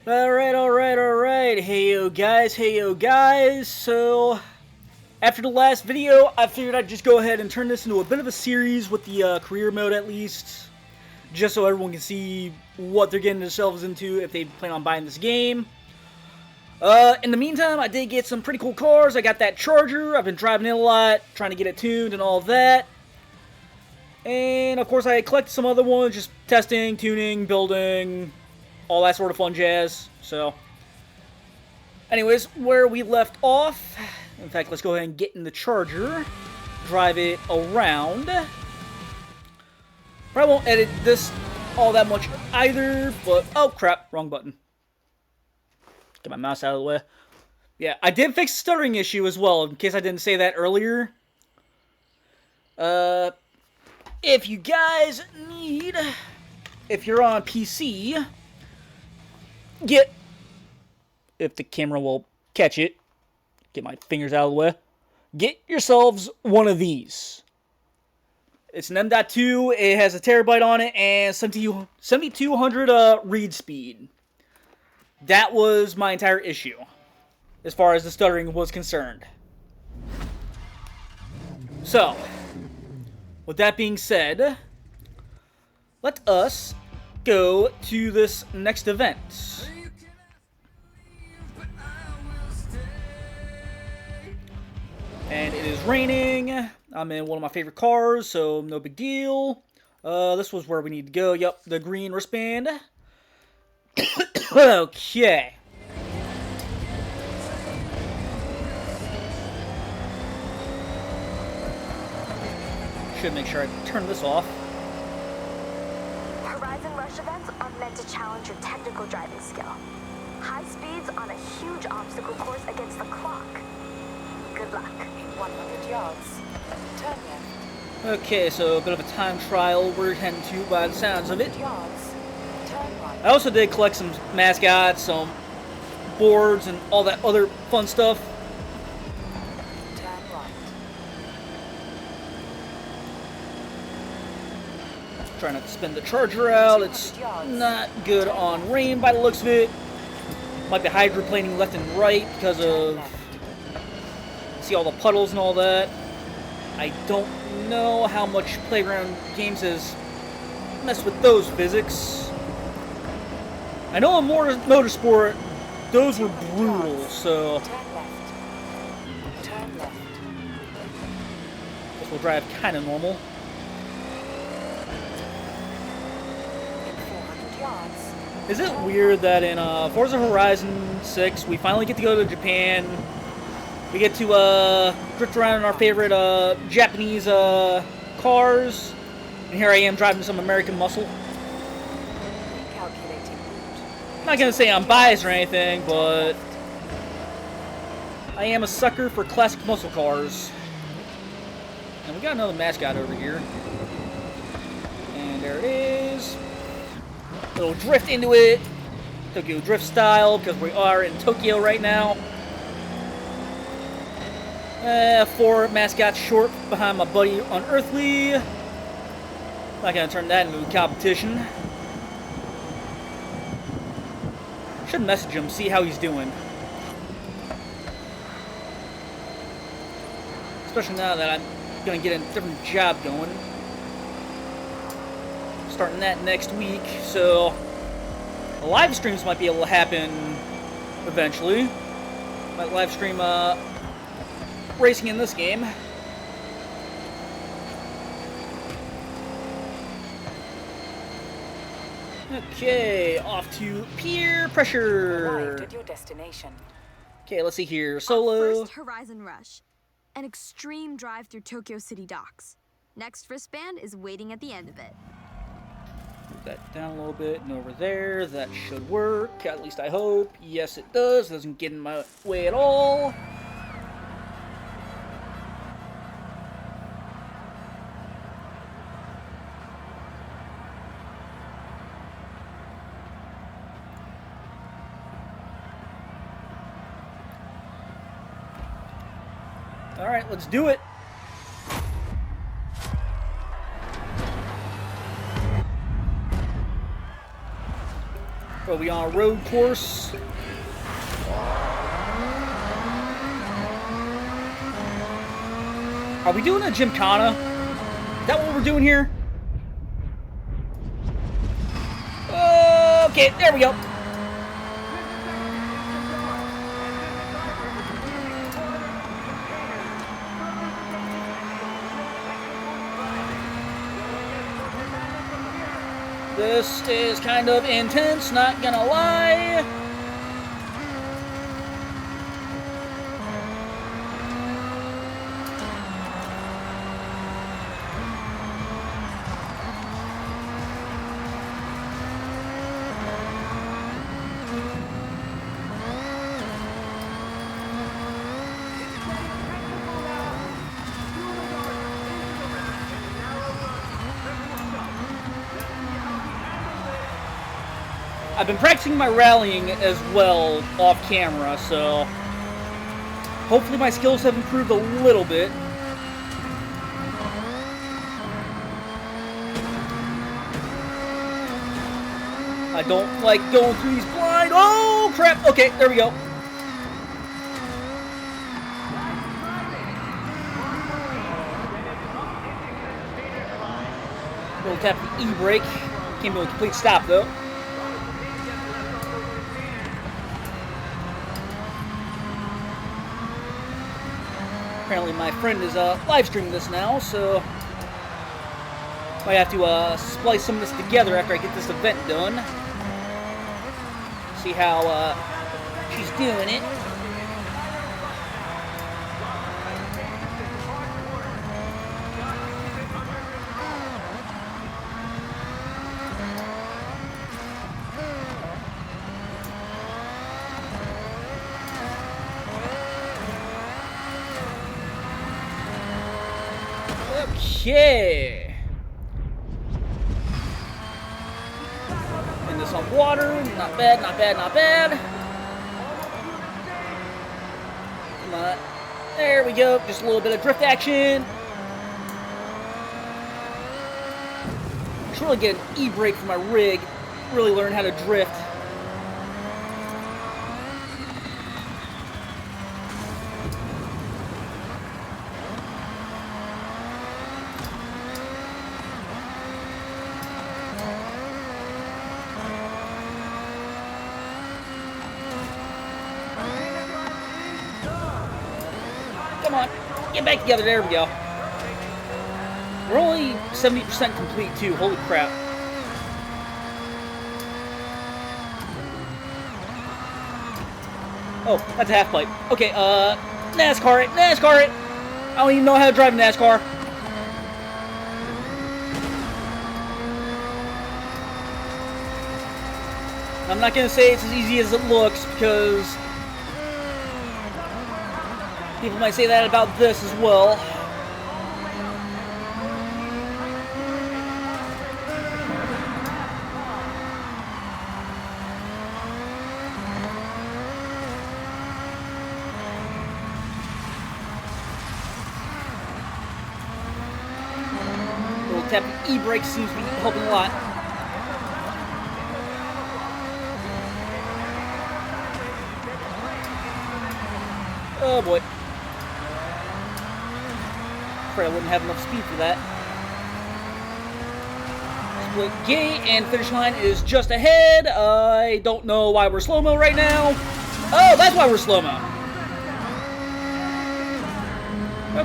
Alright. Hey yo guys. So, after the last video, I figured I'd just go ahead and turn this into a bit of a series with the career mode at least. Just so everyone can see what they're getting themselves into if they plan on buying this game. In the meantime, I did get some pretty cool cars. I got that Charger. I've been driving it a lot, trying to get it tuned and all of that. And, of course, I collected some other ones, just testing, tuning, building, all that sort of fun jazz. So, anyways, where we left off, in fact, let's go ahead and get in the Charger, drive it around. Probably won't edit this all that much either, but, oh crap, wrong button. Get my mouse out of the way. Yeah, I did fix the stuttering issue as well, in case I didn't say that earlier. If you guys need, if you're on PC, if the camera will catch it, get my fingers out of the way, get yourselves one of these. It's an M.2, it has a terabyte on it, and 7200 read speed. That was my entire issue, as far as the stuttering was concerned. So, with that being said, let us go to this next event. And it is raining. I'm in one of my favorite cars, so no big deal. This was where we need to go. Yep, the green wristband. Okay. Should make sure I turn this off. Horizon Rush events are meant to challenge your technical driving skill. High speeds on a huge obstacle course against the clock. Good luck. 100 yards. Turn left. Okay, so a bit of a time trial we're heading to by the sounds of it. Yards. Turn right. I also did collect some mascots, some boards, and all that other fun stuff. Turn right. Trying not to spin the Charger out. It's not good on rain by the looks of it. Might be hydroplaning left and right because of... See all the puddles and all that. I don't know how much Playground Games has messed with those physics. I know in Motorsport, those were brutal, so... Turn left. Guess we'll drive kind of normal. 400 yards. Is it weird that in Forza Horizon 6, we finally get to go to Japan? We get to drift around in our favorite Japanese cars, and here I am driving some American muscle. I'm not gonna say I'm biased or anything, but I am a sucker for classic muscle cars. And we got another mascot over here, and there it is. Little drift into it, Tokyo Drift style, because we are in Tokyo right now. 4 mascots short behind my buddy Unearthly. Not gonna turn that into a competition. Should message him, see how he's doing. Especially now that I'm gonna get a different job going. Starting that next week, so live streams might be able to happen eventually. Might live stream racing in this game. Okay, off to peer pressure. Arrived at your destination. Okay, let's see here. Solo. First, Horizon Rush, an extreme drive through Tokyo City docks. Next, Wristband is waiting at the end of it. Move that down a little bit and over there. That should work. At least I hope. Yes, it does. Doesn't get in my way at all. Alright, let's do it. Are we on a road course? Are we doing a gymkhana? Is that what we're doing here? Okay, there we go. This is kind of intense, not gonna lie. I've been practicing my rallying as well off camera, so hopefully my skills have improved a little bit. I don't like going through these blind. Oh crap! Okay, there we go. We'll tap the E-brake. Came to a complete stop though. Apparently my friend is live streaming this now, so might have to splice some of this together after I get this event done. See how she's doing it. Okay. And this on water. Not bad, not bad, not bad. Come on. There we go. Just a little bit of drift action. I should really get an e-brake for my rig. Really learn how to drift. Come on, get back together. There we go. We're only 70% complete too. Holy crap. Oh, that's a half pipe. Okay, NASCAR it, NASCAR it. I don't even know how to drive a NASCAR. I'm not gonna say it's as easy as it looks because people might say that about this as well. Little tap of e-brake seems to be helping a lot. Oh boy. Afraid I wouldn't have enough speed for that. Split gate and finish line is just ahead. I don't know why we're slow-mo right now. Oh, that's why we're slow-mo.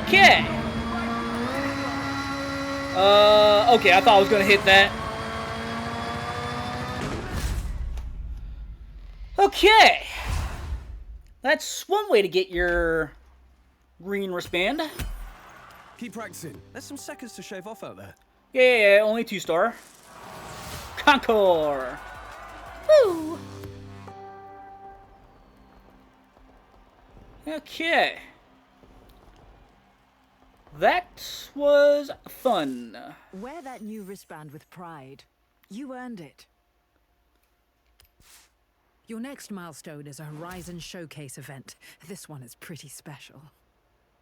Okay. Okay, I thought I was gonna hit that. Okay. That's one way to get your green wristband. Keep practicing. There's some seconds to shave off out there. Yeah, only 2-star. Concord. Woo. Okay. That was fun. Wear that new wristband with pride. You earned it. Your next milestone is a Horizon Showcase event. This one is pretty special.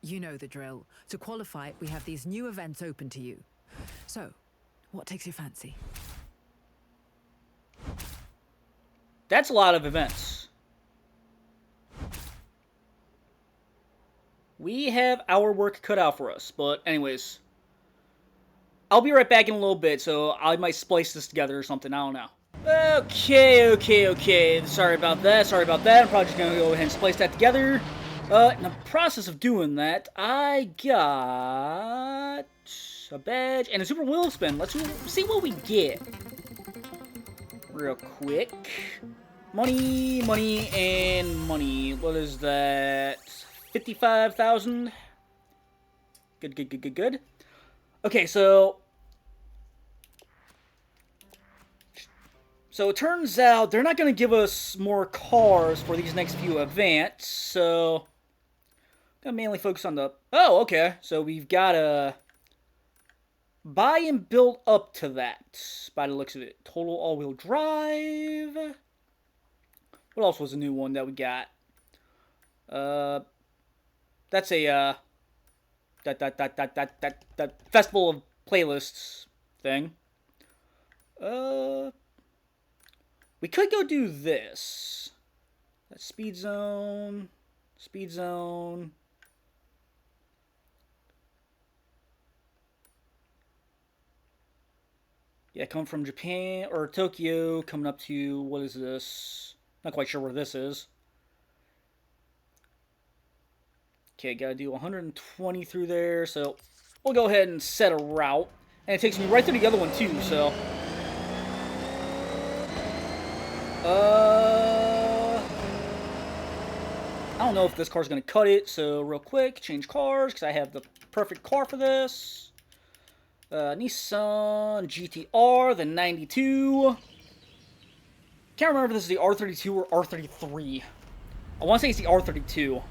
You know the drill. To qualify, we have these new events open to you. So, what takes your fancy? That's a lot of events. We have our work cut out for us. But anyways, I'll be right back in a little bit, so I might splice this together or something. I don't know. Okay. Sorry about that. I'm probably just going to go ahead and splice that together. In the process of doing that, I got a badge and a super wheel spin. Let's see what we get. Real quick. Money, and money. What is that? 55,000. Good. Okay, so it turns out they're not going to give us more cars for these next few events, so I'm going to mainly focus on the... Oh, okay, so we've got to buy and build up to that, by the looks of it. Total all-wheel drive. What else was a new one that we got? That's a, that Festival of Playlists thing. We could go do this. That's Speed Zone. Yeah, come from Japan, or Tokyo, coming up to, what is this? Not quite sure where this is. Okay, gotta do 120 through there, so we'll go ahead and set a route. And it takes me right through the other one, too, so... I don't know if this car's gonna cut it, so real quick, change cars, because I have the perfect car for this. Nissan GTR, the 92. Can't remember if this is the R32 or R33. I want to say it's the R32.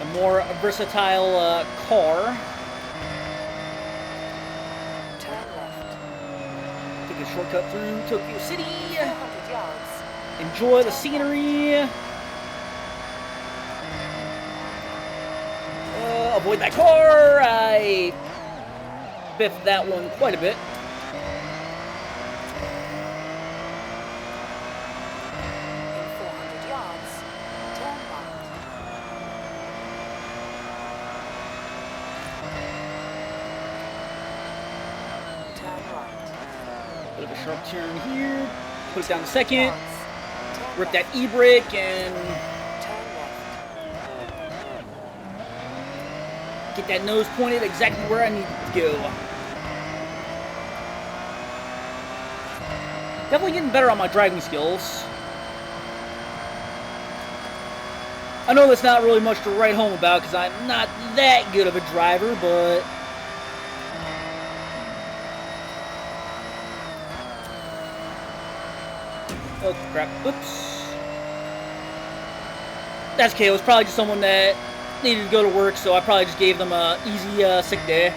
A more versatile car. Take a shortcut through Tokyo City. Enjoy the scenery. Avoid that car. I biffed that one quite a bit. Bit of a sharp turn here. Put it down a second. Rip that e-brake and get that nose pointed exactly where I need to go. Definitely getting better on my driving skills. I know that's not really much to write home about because I'm not that good of a driver, but... Oh, crap. Oops. That's okay. It was probably just someone that needed to go to work, so I probably just gave them a easy sick day.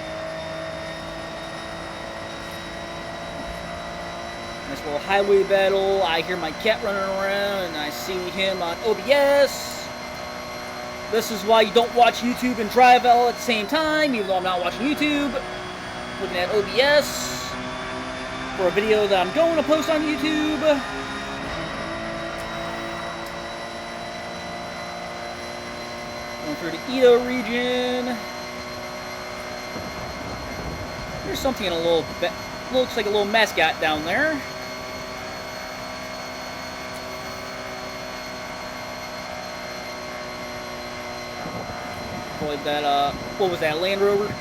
Nice little highway battle. I hear my cat running around, and I see him on OBS. This is why you don't watch YouTube and drive all at the same time, even though I'm not watching YouTube. Looking at OBS for a video that I'm going to post on YouTube. Through the Edo region. There's something in a little bit. Looks like a little mascot down there. Avoid that, what was that, Land Rover?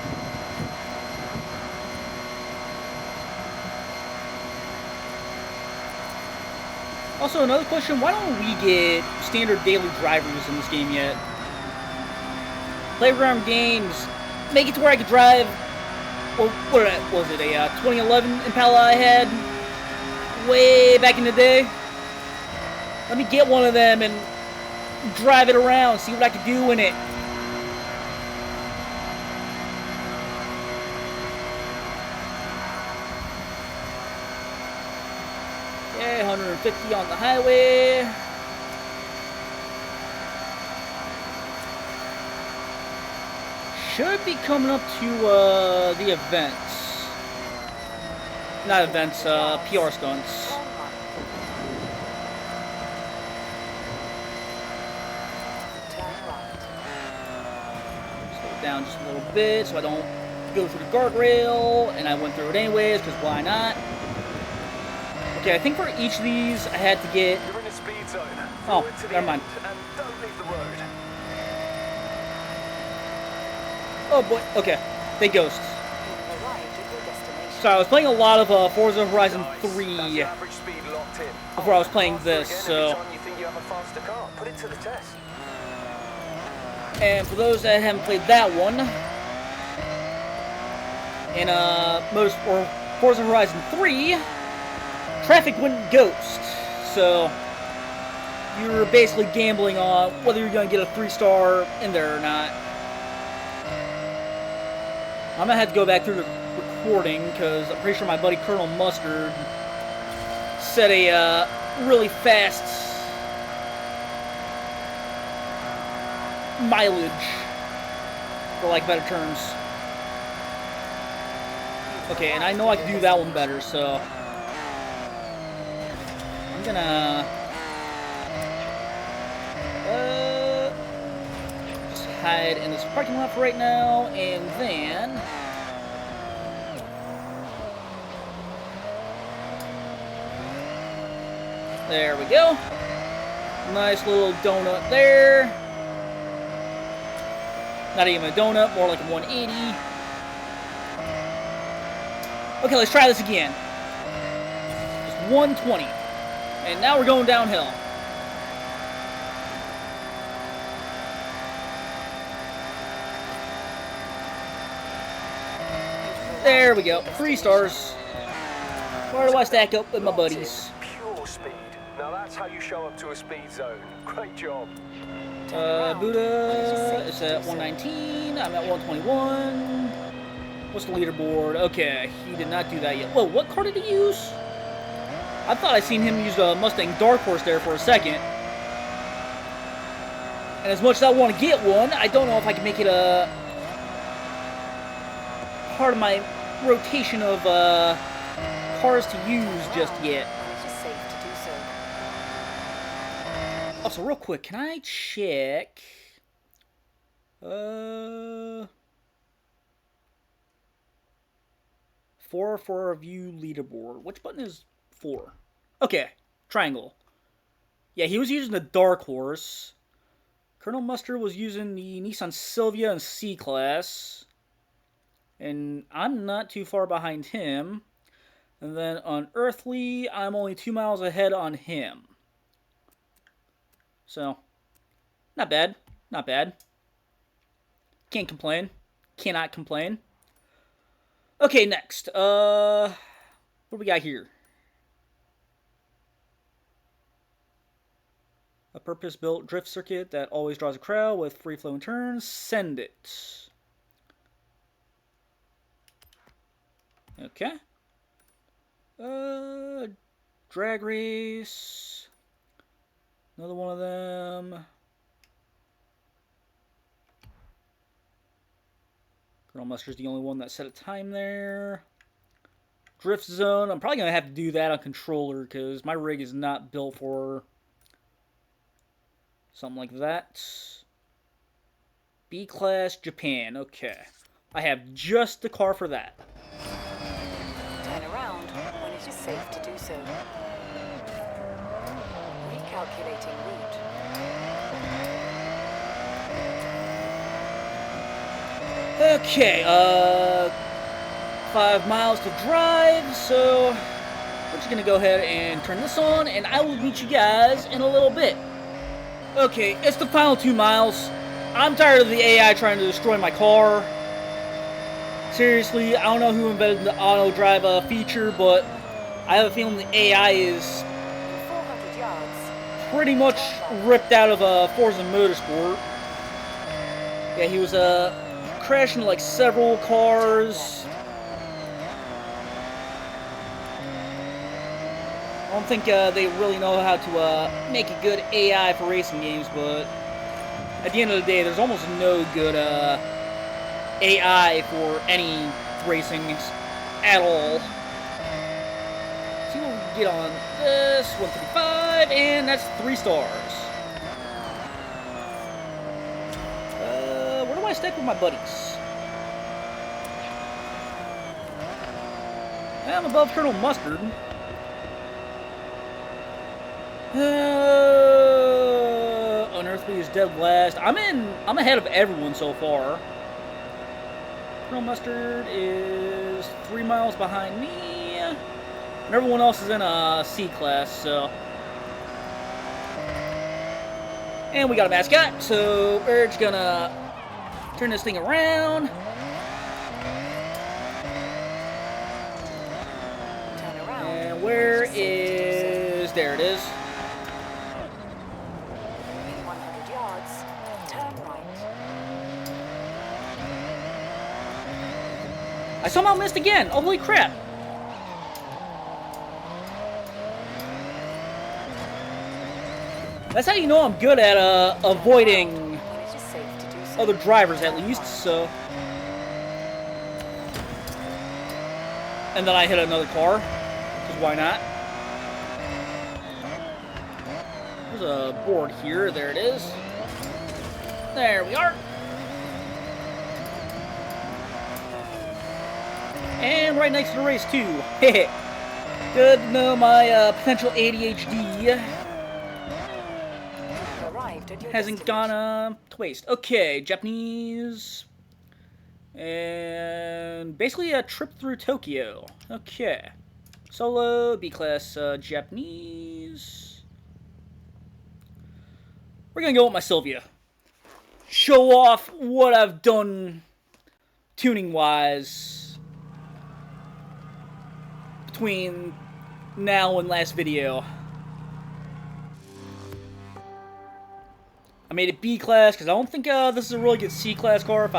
Also, another question, why don't we get standard daily drivers in this game yet? Playground games, make it to where I could drive, what was it, a 2011 Impala I had way back in the day? Let me get one of them and drive it around, see what I could do in it. Okay, 150 on the highway. should be coming up to the events. Not events, PR stunts. Slow it down just a little bit so I don't go through the guardrail, and I went through it anyways, because why not? Okay, I think for each of these I had to get... You're in a speed zone. Oh, never mind. And don't leave the road. Oh boy, okay. They ghosts. So I was playing a lot of Forza Horizon 3 before I was playing this, so... Put it to the test. And for those that haven't played that one, in Forza Horizon 3, traffic went ghost. So you were basically gambling on whether you're going to get a 3-star in there or not. I'm going to have to go back through the recording because I'm pretty sure my buddy Colonel Mustard set a really fast mileage, for lack of better terms. Okay, and I know I can do that one better, so I'm gonna just hide in this parking lot for right now, and then there we go. Nice little donut there. Not even a donut, more like a 180. Okay, let's try this again. Just 120. And now we're going downhill. There we go. 3 stars. Where do I stack up with my buddies? Pure speed. Now that's how you show up to a speed zone. Great job. Buddha is at 119. I'm at 121. What's the leaderboard? Okay, he did not do that yet. Whoa, what car did he use? I thought I seen him use a Mustang Dark Horse there for a second. And as much as I want to get one, I don't know if I can make it a part of my rotation of cars to use just yet. Also, real quick, can I check? 4 for review leaderboard. Which button is 4? Okay, triangle. Yeah, he was using the Dark Horse. Colonel Mustard was using the Nissan Silvia and C-Class. And I'm not too far behind him. And then on Earthly, I'm only 2 miles ahead on him. So, not bad. Not bad. Can't complain. Cannot complain. Okay, next. What do we got here? A purpose-built drift circuit that always draws a crowd with free-flowing turns. Send it. Okay. Drag race. Another one of them. Colonel Mustard's the only one that set a time there. Drift zone. I'm probably going to have to do that on controller because my rig is not built for something like that. B-Class Japan. Okay. I have just the car for that. Turn around when it is safe to do so. Recalculating route. Okay, 5 miles to drive, so we're just gonna go ahead and turn this on, and I will meet you guys in a little bit. Okay, it's the final 2 miles. I'm tired of the AI trying to destroy my car. Seriously, I don't know who invented the auto drive feature, but I have a feeling the AI is 400 yards. pretty much ripped out of Forza Motorsport. Yeah, he was crashing like several cars. I don't think they really know how to make a good AI for racing games, but at the end of the day, there's almost no good AI for any racing at all. See what we can get on this. 135, and that's 3 stars. Where do I stack with my buddies? I'm above Colonel Mustard. Unearthly is dead last. I'm ahead of everyone so far. Colonel Mustard is 3 miles behind me. And everyone else is in a C class, so. And we got a mascot, so we're just gonna turn this thing around. Turn around. And where is... There it is. In 100 yards, turn right. I somehow missed again. Oh, holy crap. That's how you know I'm good at avoiding When it is safe to do so. other drivers at least, so. And then I hit another car, because why not? There's a board here, there it is. There we are. And right next to the race too. Hehe. Good to know my potential ADHD Arrived at your hasn't gone to waste. Okay, Japanese. And basically a trip through Tokyo. Okay. Solo, B-class Japanese. We're gonna go with my Sylvia. Show off what I've done tuning-wise between now and last video. I made it B-class because I don't think this is a really good C-class car if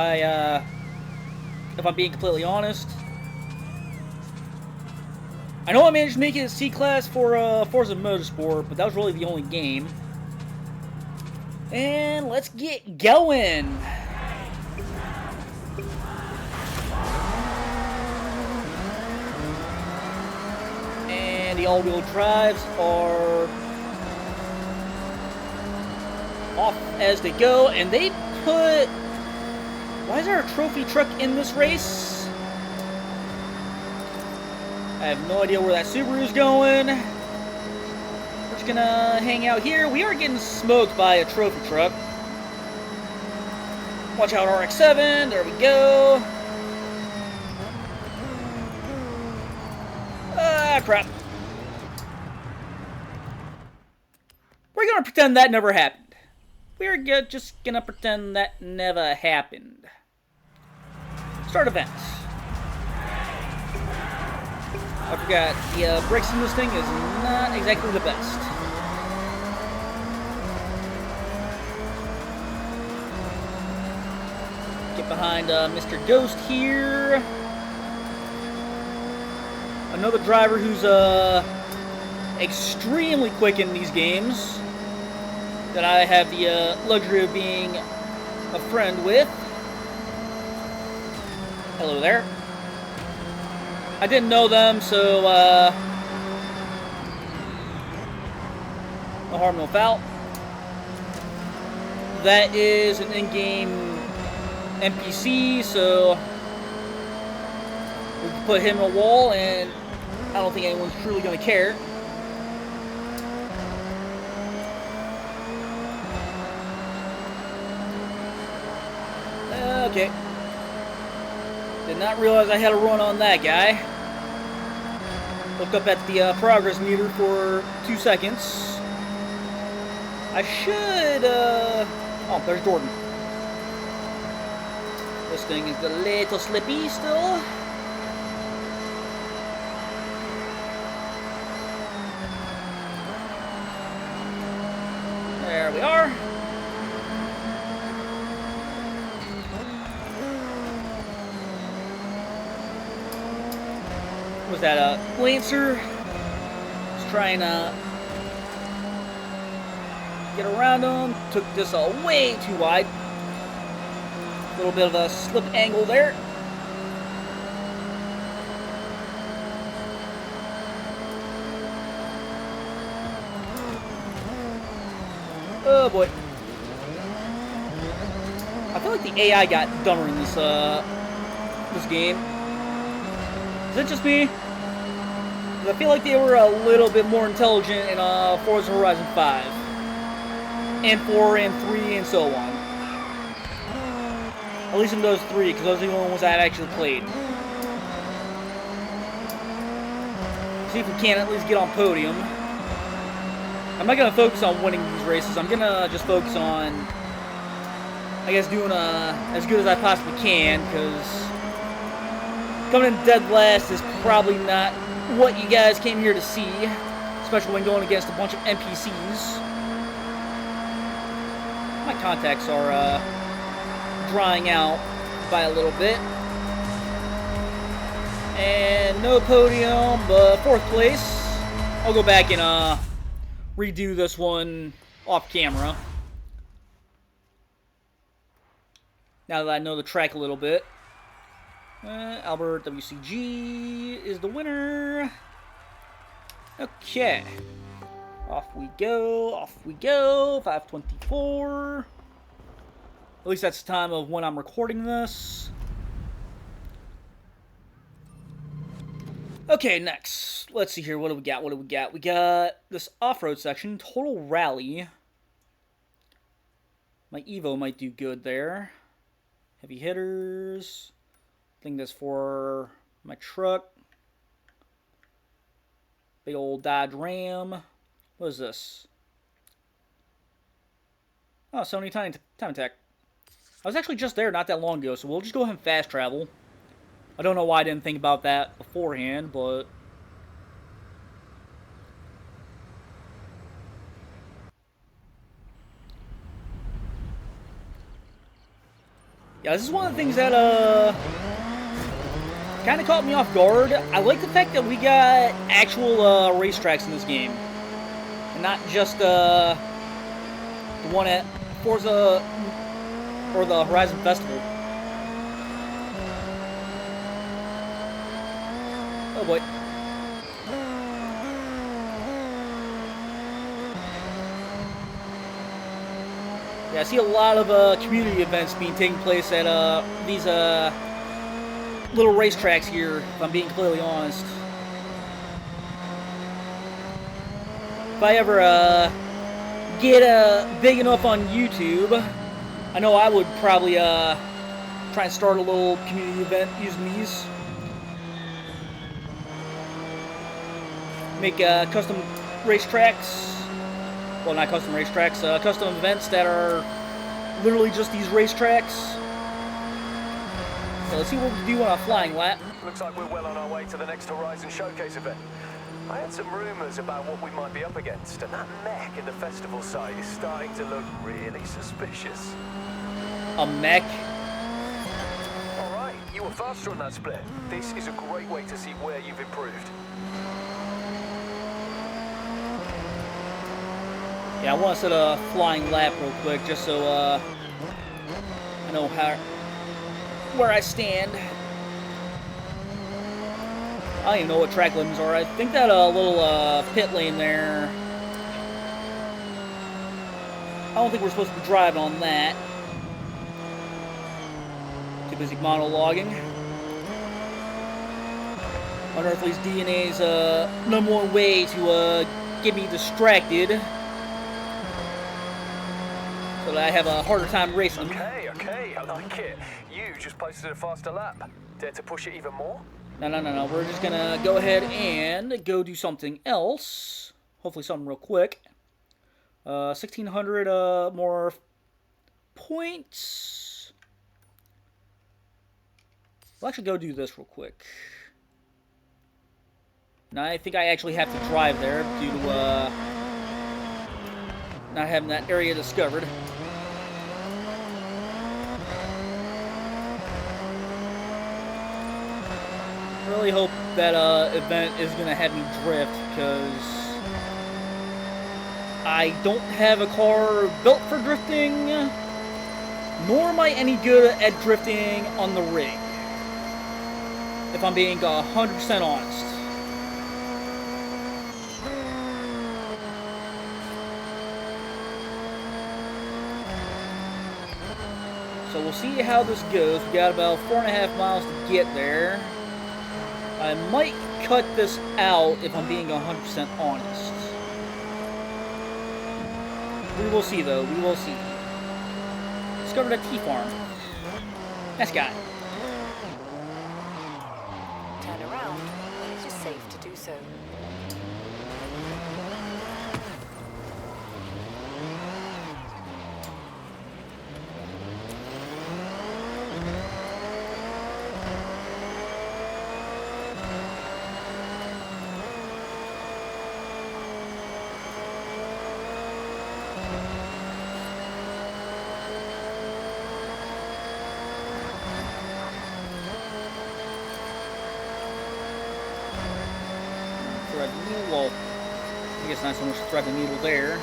I'm being completely honest. I know I managed to make it a C-class for Forza Motorsport, but that was really the only game. And let's get going! And the all-wheel drives are off as they go, and they put... Why is there a trophy truck in this race? I have no idea where that Subaru's going. We're just gonna hang out here. We are getting smoked by a trophy truck. Watch out, RX-7. There we go. Ah, crap. We're gonna pretend that never happened. We're just gonna pretend that never happened. Start events. I forgot, the brakes in this thing is not exactly the best. Get behind Mr. Ghost here. Another driver who's extremely quick in these games that I have the luxury of being a friend with. Hello there. I didn't know them, so no harm, no foul. That is an in-game NPC, so we can put him in a wall, and I don't think anyone's truly going to care. Okay. Did not realize I had a run on that guy. Looked up at the progress meter for 2 seconds. I should, oh, there's Jordan. This thing is a little slippy still. There we are. Was that a Lancer? Just trying to get around him. Took this way too wide. little bit of a slip angle there. Oh boy. I feel like the AI got dumber in this this game. Is it just me? 'Cause I feel like they were a little bit more intelligent in Forza Horizon 5. And 4 and 3 and so on. At least in those 3, because those are the only ones I had actually played. See if we can at least get on podium. I'm not going to focus on winning these races. I'm going to just focus on, I guess, doing as good as I possibly can, because coming in dead last is probably not what you guys came here to see, especially when going against a bunch of NPCs. My contacts are drying out by a little bit. And no podium, but 4th place. I'll go back and redo this one off camera. Now that I know the track a little bit. Albert WCG is the winner. Okay. Off we go, off we go. 5:24. At least that's the time of when I'm recording this. Okay, next. Let's see here. What do we got? What do we got? We got this off-road section. Total Rally. My Evo might do good there. Heavy hitters. I think that's for my truck. Big old Dodge Ram. What is this? Oh, Sony Time Attack. I was actually just there not that long ago, so we'll just go ahead and fast travel. I don't know why I didn't think about that beforehand, but... yeah, this is one of the things that, kind of caught me off guard. I like the fact that we got actual, racetracks in this game. And not just, the one at Forza, or the Horizon Festival. Oh boy. Yeah, I see a lot of community events being taking place at these little racetracks here, if I'm being completely honest. If I ever get big enough on YouTube, I know I would probably try and start a little community event using these. Make custom racetracks. Well, not custom racetracks, custom events that are literally just these racetracks. So let's see what we can do on a flying lap. Looks like we're well on our way to the next Horizon Showcase event. I had some rumors about what we might be up against, and that mech in the festival site is starting to look really suspicious. A mech? Alright, you were faster on that split. This is a great way to see where you've improved. Yeah, I want to set a flying lap real quick, just so I know where I stand. I don't even know what track limits are. I think that little pit lane there, I don't think we're supposed to be driving on that. Too busy monologuing. Unearthly's DNA's number one way to get me distracted, so that I have a harder time racing. Okay, I like it. You just posted a faster lap. Dare to push it even more? No. We're just gonna go ahead and go do something else. Hopefully something real quick. 1,600 more points. We'll actually go do this real quick. Now I think I actually have to drive there due to not having that area discovered. I really hope that event is going to have me drift, because I don't have a car built for drifting. Nor am I any good at drifting on the rig, if I'm being 100% honest. So we'll see how this goes. We got about 4.5 miles to get there. I might cut this out if I'm being 100% honest. We will see, though. We will see. Discovered a tea farm. Nice guy. Turn around when it is safe to do so. Thread the needle. Well, I guess not so much thread the needle there.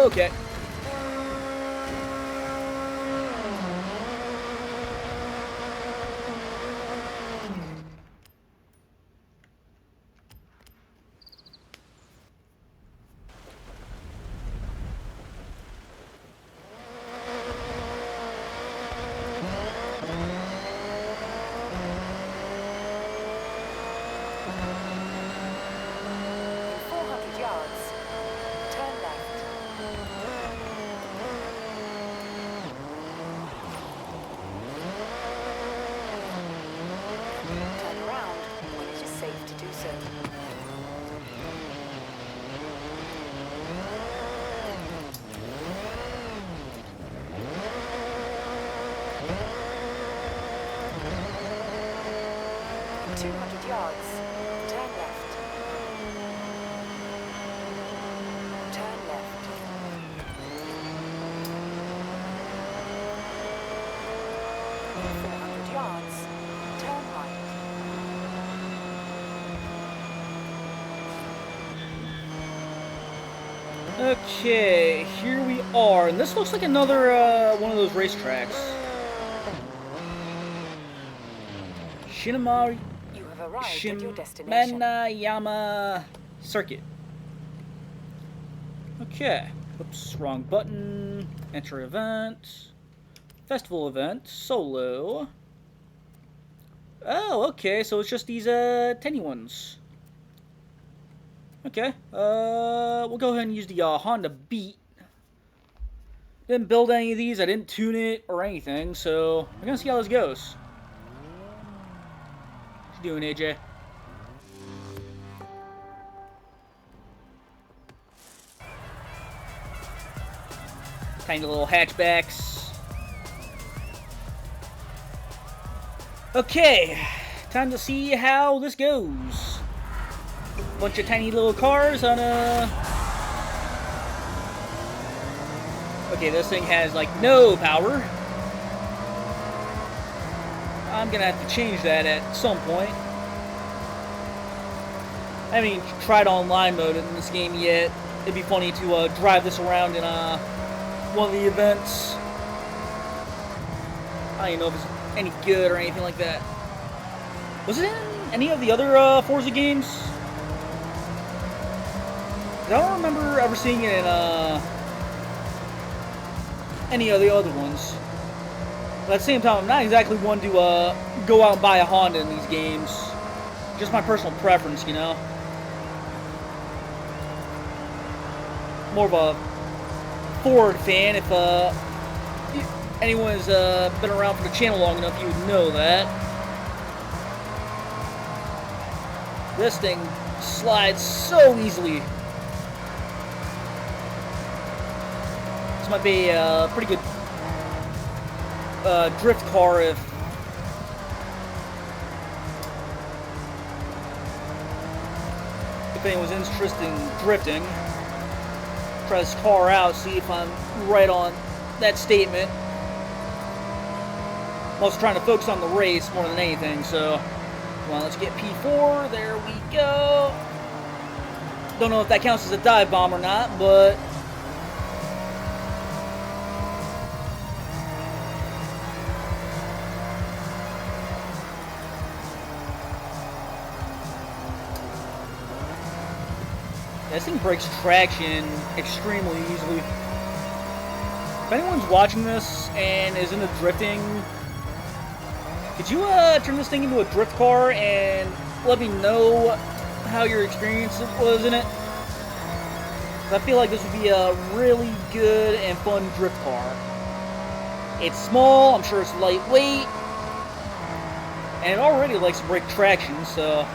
Okay. Okay, here we are, and this looks like another one of those racetracks. You have arrived at your destination. Shimanayama Circuit. Okay. Oops, wrong button. Enter event. Festival event. Solo. Oh, okay, so it's just these tiny ones. Okay, we'll go ahead and use the Honda Beat. Didn't build any of these, I didn't tune it or anything, so we're gonna see how this goes. What you doing, AJ? Tiny little hatchbacks. Okay, time to see how this goes. Bunch of tiny little cars on a... Okay, this thing has, like, no power. I'm gonna have to change that at some point. I haven't even tried online mode in this game yet. It'd be funny to drive this around in one of the events. I don't even know if it's any good or anything like that. Was it in any of the other Forza games? I don't remember ever seeing it in any of the other ones. But at the same time, I'm not exactly one to go out and buy a Honda in these games. Just my personal preference, you know. More of a Ford fan. If anyone's been around for the channel long enough, you would know that. This thing slides so easily. This might be a pretty good drift car if anyone's interested in drifting. Try this car out, see if I'm right on that statement. I'm also trying to focus on the race more than anything, so come on, let's get P4. There we go. Don't know if that counts as a dive bomb or not, but this thing breaks traction extremely easily. If anyone's watching this and is into drifting, could you turn this thing into a drift car and let me know how your experience was in it? I feel like this would be a really good and fun drift car. It's small, I'm sure it's lightweight, and it already likes to break traction, so...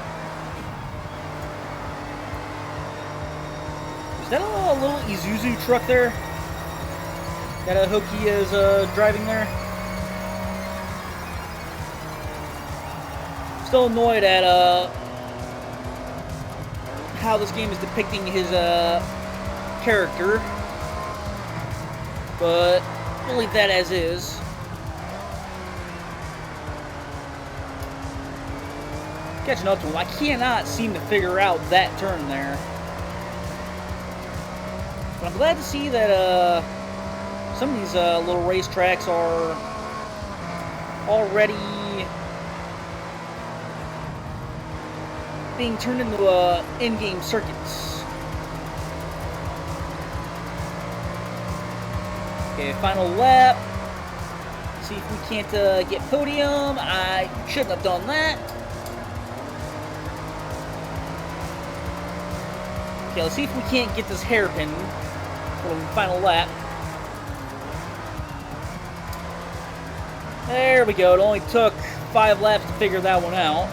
Is that a little Isuzu truck there that Hoki is driving there? Still annoyed at how this game is depicting his character, but we'll leave that as is. Catching up to him, I cannot seem to figure out that turn there. But I'm glad to see that some of these little racetracks are already being turned into in-game circuits. Okay, final lap. See if we can't get podium. I shouldn't have done that. Okay, let's see if we can't get this hairpin for the final lap. There we go. It only took 5 laps to figure that one out.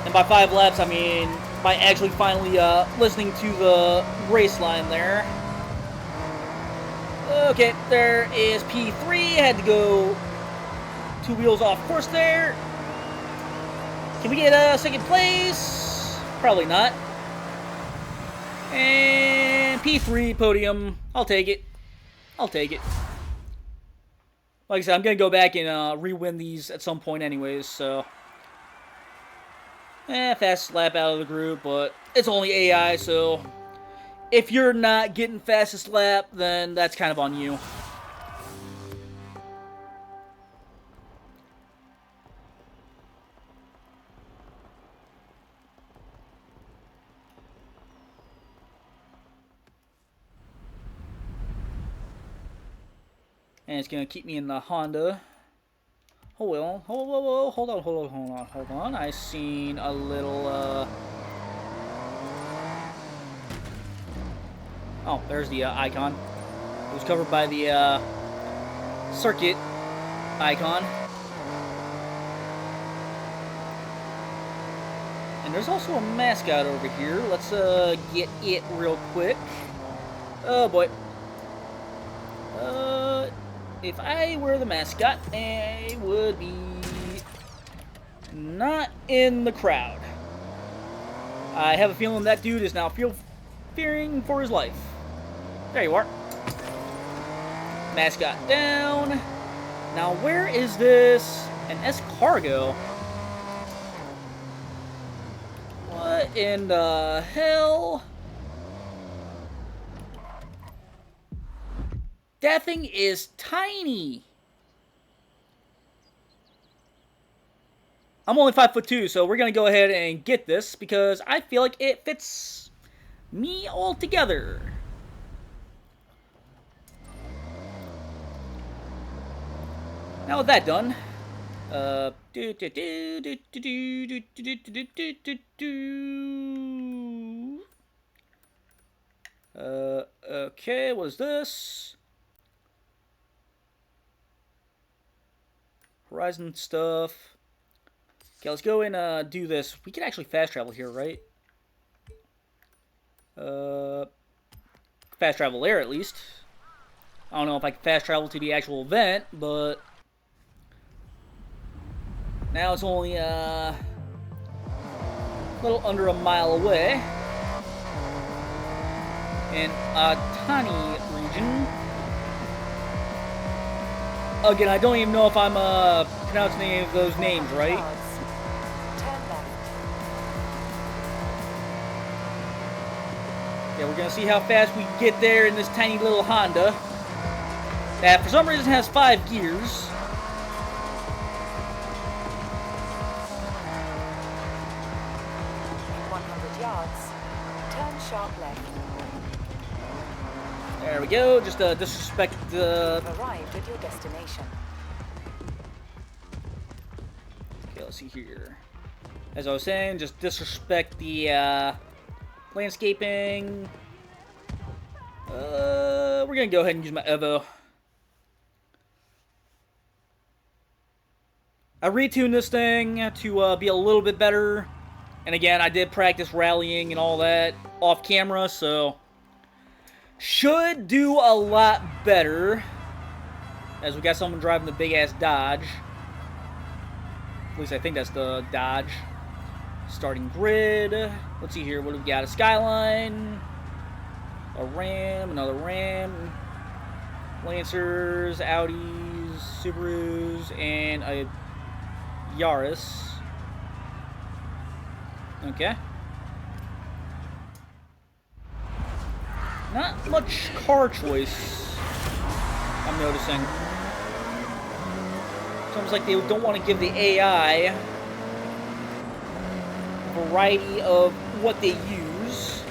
And by 5 laps, I mean by actually finally listening to the race line there. Okay, there is P3. Had to go 2 wheels off course there. Can we get second place? Probably not. And P3 podium. I'll take it. I'll take it. Like I said, I'm going to go back and re-win these at some point anyways, so... fastest lap out of the group, but it's only AI, so... If you're not getting fastest lap, then that's kind of on you. And it's going to keep me in the Honda. Oh, well. Hold on. I seen a little, Oh, there's the icon. It was covered by the circuit icon. And there's also a mascot over here. Let's get it real quick. Oh boy. if I were the mascot, I would be not in the crowd. I have a feeling that dude is now fearing for his life. There you are. Mascot down. Now, where is this? An S-Cargo? What in the hell? That thing is tiny. I'm only 5'2", so we're gonna go ahead and get this because I feel like it fits me altogether. Now with that done, okay, what is this? Horizon stuff. Okay, let's go and do this. We can actually fast travel here, right? Fast travel there at least. I don't know if I can fast travel to the actual event, but now it's only a little under a mile away in a tiny region. Again, I don't even know if I'm pronouncing any of those names right. Yeah, we're gonna see how fast we get there in this tiny little Honda that for some reason has 5 gears. In 100 yards, turn sharp left. There we go. Just disrespect the. You've arrived at your destination. Okay, let's see here. As I was saying, just disrespect the landscaping. We're gonna go ahead and use my Evo. I retuned this thing to be a little bit better, and again, I did practice rallying and all that off camera, so should do a lot better. As we got someone driving the big ass Dodge. At least I think that's the Dodge. Starting grid. Let's see here. What do we got? A Skyline. A Ram. Another Ram. Lancers. Audis. Subarus. And a Yaris. Okay. Not much car choice, I'm noticing. It's almost like they don't want to give the AI a variety of what they use.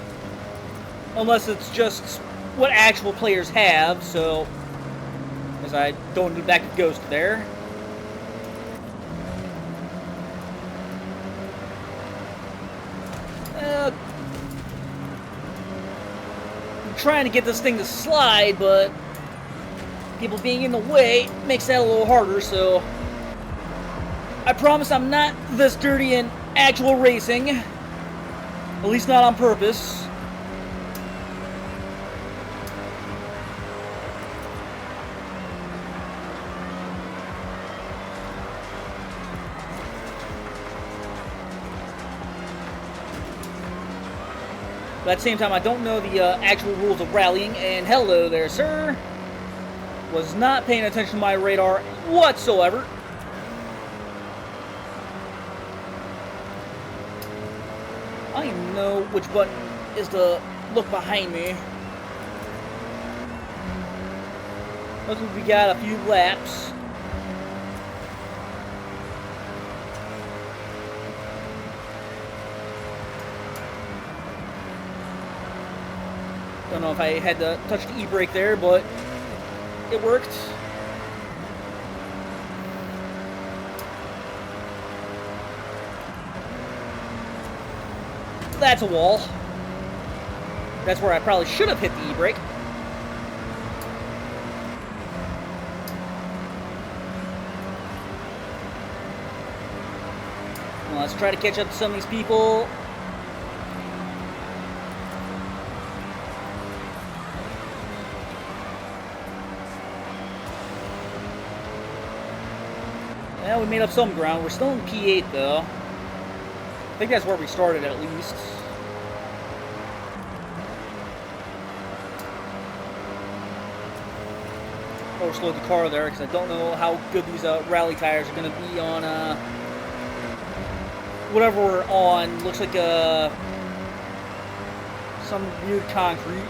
Unless it's just what actual players have, so as I go into the back of Ghost there. Trying to get this thing to slide, but people being in the way makes that a little harder, so I promise I'm not this dirty in actual racing, at least not on purpose. But at the same time, I don't know the actual rules of rallying, and hello there, sir. Was not paying attention to my radar whatsoever. I don't even know which button is to look behind me. Looks like we got a few laps. Don't know if I had to touch the e-brake there, but it worked. That's a wall. That's where I probably should have hit the e-brake. Well, let's try to catch up to some of these people. we made up some ground. We're still in P8, though. I think that's where we started, at least. Overslowed the car there, because I don't know how good these rally tires are going to be on whatever we're on. Looks like some weird concrete.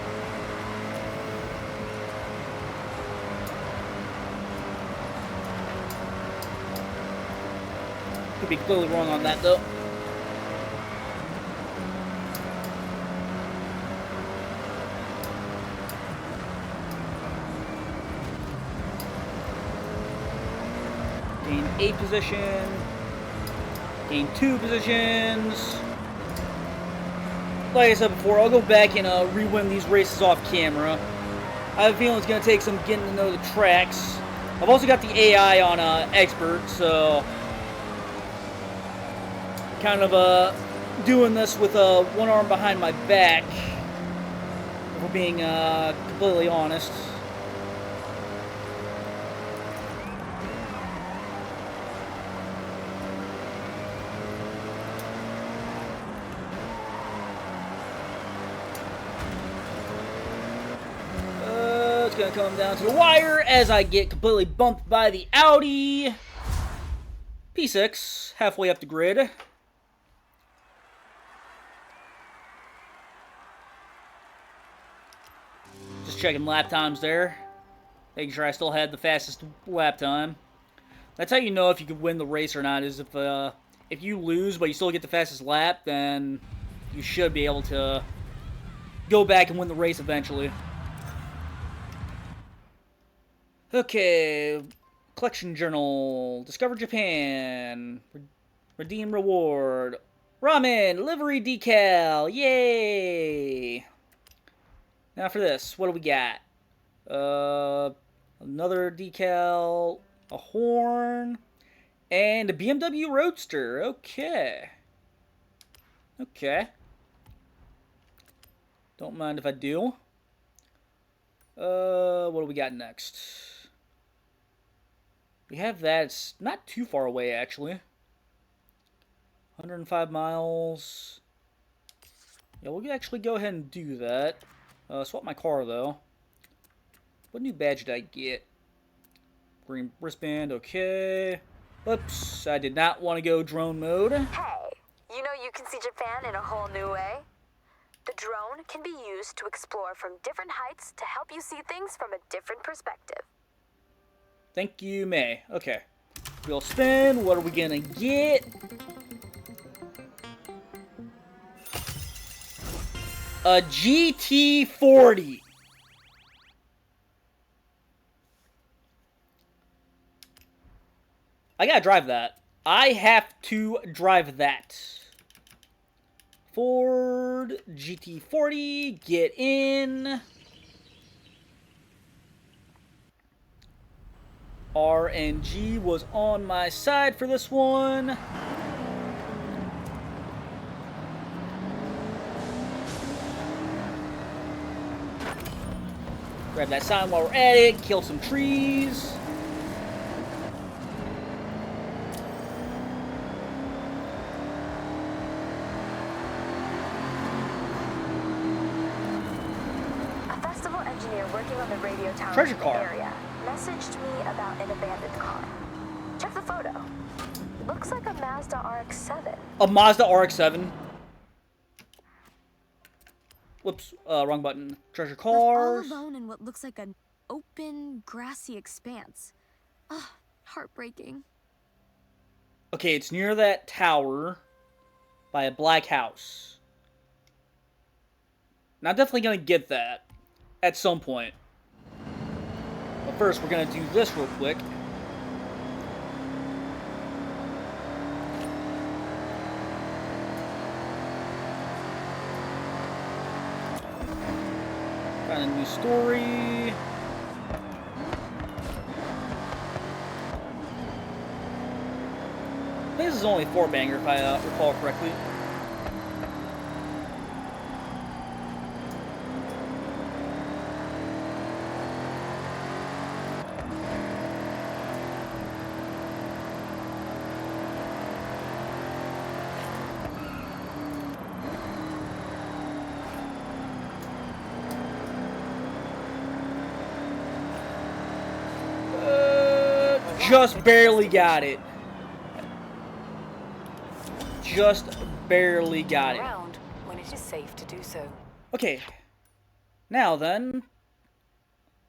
Could be completely wrong on that, though. Gain 8 position. Gain 2 positions. Like I said before, I'll go back and re-win these races off camera. I have a feeling it's going to take some getting to know the tracks. I've also got the AI on Expert, so kind of doing this with one arm behind my back, if we're being completely honest. It's going to come down to the wire as I get completely bumped by the Audi. P6, halfway up the grid. Just checking lap times there. Making sure I still had the fastest lap time. That's how you know if you could win the race or not, is if you lose but you still get the fastest lap, then you should be able to go back and win the race eventually. Okay, collection journal, Discover Japan, redeem reward, ramen, livery decal, yay! Now for this, what do we got? Another decal, a horn, and a BMW Roadster, okay. Okay. Don't mind if I do. What do we got next? We have that. It's not too far away, actually. 105 miles. Yeah, we'll actually go ahead and do that. Swap my car, though. What new badge did I get? Green wristband, okay. Oops, I did not want to go drone mode. Hey, you know you can see Japan in a whole new way? The drone can be used to explore from different heights to help you see things from a different perspective. Thank you, May. Okay. Wheel spin. What are we gonna get? A GT40. I gotta drive that. I have to drive that. Ford GT40. Get in. RNG was on my side for this one. Grab that sign while we're at it. Kill some trees. A festival engineer working on the radio tower Treasure in the car. area messaged me about an abandoned car. Check the photo. Looks like a Mazda RX-7. A Mazda RX-7. Whoops, wrong button. Treasure Left all cars. alone in what looks like an open, grassy expanse. Ugh, heartbreaking. Okay, it's near that tower by a black house. Now, I'm definitely gonna get that at some point. But first, we're gonna do this real quick. Got a new story. I think this is only 4-banger if I recall correctly. Just barely got it. Just barely got it. Around when it is safe to do so. Okay. Now then,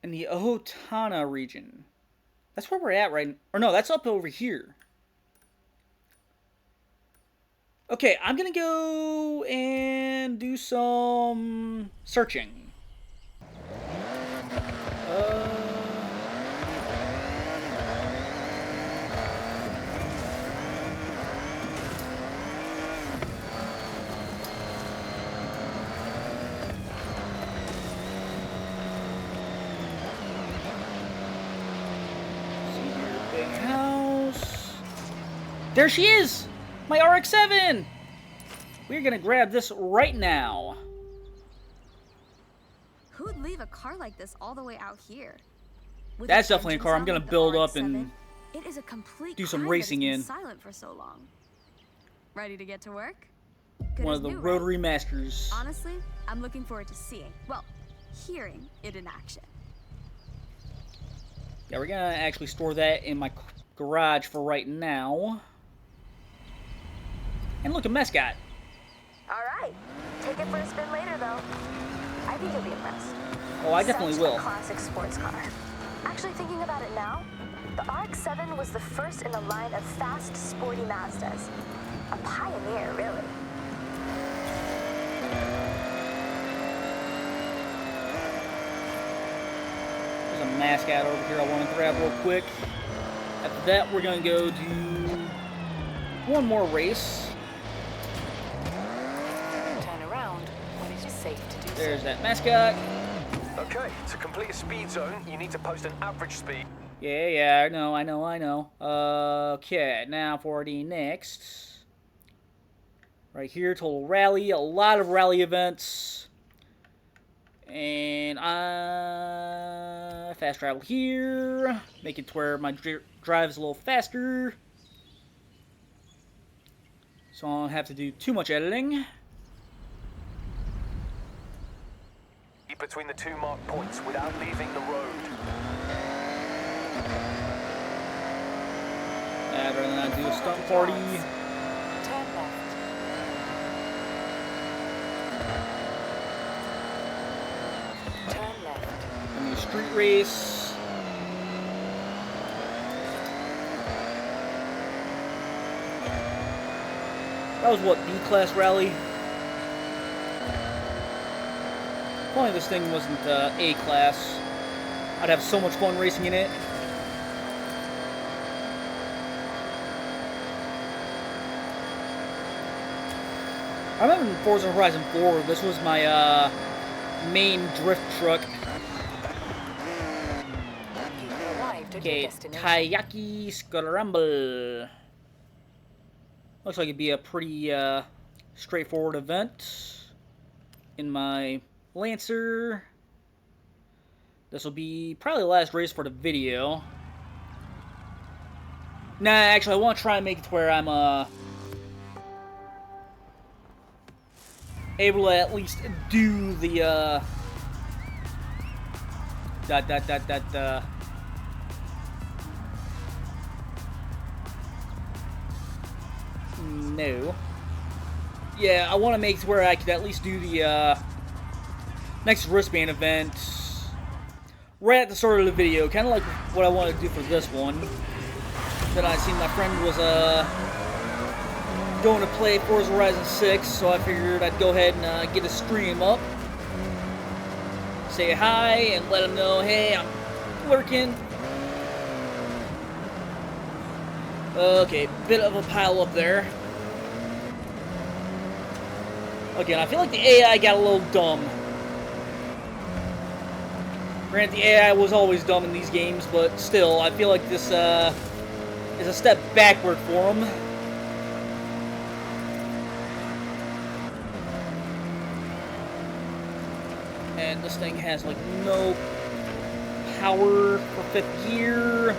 in the Ohotana region. That's where we're at right now. Or no, that's up over here. Okay, I'm gonna go and do some searching. See here, big house. There she is! My RX-7! We're gonna grab this right now. Who would leave a car like this all the way out here? With That's an definitely a engine car I'm sound gonna like the build up RX-7, and it is a complete do some crime that it's racing been in. silent for so long. Ready to get to work? Good One as of the new, right? rotary masters. Honestly, I'm looking forward to seeing, well, hearing it in action. Yeah, we're gonna actually store that in my garage for right now. And look, a mascot. Alright. Take it for a spin later, though. I think you'll be impressed. Oh, I definitely Such will. a classic sports car. Actually, thinking about it now, the RX-7 was the first in a line of fast, sporty Mazdas. A pioneer, really. There's a mascot over here I want to grab real quick. After that, we're gonna go do one more race. Turn around when it is safe to do There's that mascot. Okay, to complete a speed zone, you need to post an average speed. Yeah, I know. Okay, now for the next. Right here, total rally. A lot of rally events. And fast travel here. Make it to where my drive's a little faster. So I don't have to do too much editing. Between the two marked points without leaving the road. I'd rather not do a stunt party. Turn left. Turn left. I mean, street race. That was what, B-class rally? If only this thing wasn't A-class. I'd have so much fun racing in it. I remember in Forza Horizon 4, this was my main drift truck. You've arrived at your Okay, destination. Kayaki Scramble. Looks like it'd be a pretty straightforward event. In my Lancer. This will be probably the last race for the video. Nah, actually, I want to try and make it to where I'm able to at least do the no. Yeah, I want to make it to where I could at least do the next wristband event right at the start of the video, kind of like what I wanted to do for this one. Then I seen my friend was going to play Forza Horizon 6, so I figured I'd go ahead and get a stream up, say hi, and let him know, hey, I'm lurking. Okay, bit of a pile up there. Again, I feel like the AI got a little dumb. Granted, the AI was always dumb in these games, but still, I feel like this is a step backward for them. And this thing has, like, no power for 5th gear.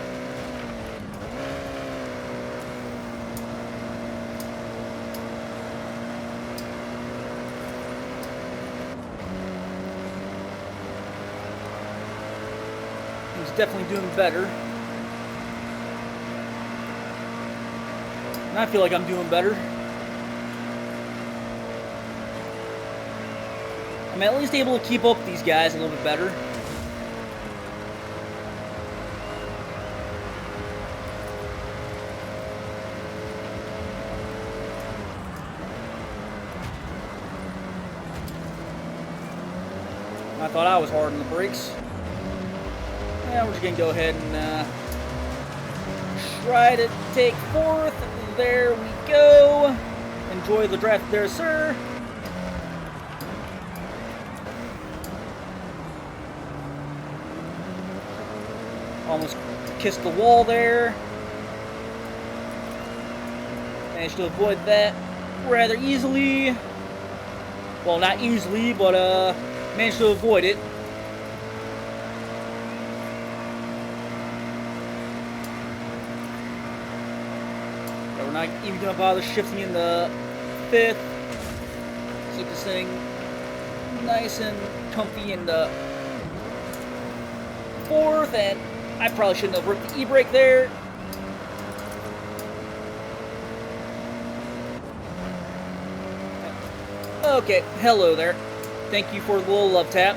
He's definitely doing better. I feel like I'm doing better. I'm at least able to keep up with these guys a little bit better. I thought I was hard on the brakes. Yeah, we're just gonna go ahead and try to take fourth. There we go. Enjoy the draft there, sir. Almost kissed the wall there. Managed to avoid that rather easily. Well, not easily, but managed to avoid it. But we're not even gonna bother shifting in the fifth. Keep this thing nice and comfy in the fourth, and I probably shouldn't have ripped the e-brake there. Okay, hello there. Thank you for the little love tap.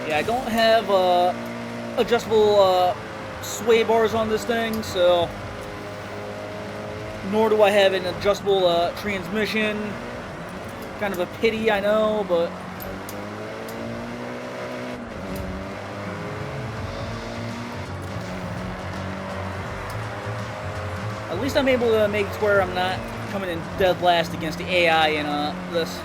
Yeah, I don't have adjustable sway bars on this thing, so nor do I have an adjustable transmission. Kind of a pity, I know, but at least I'm able to make it to where I'm not coming in dead last against the AI in this.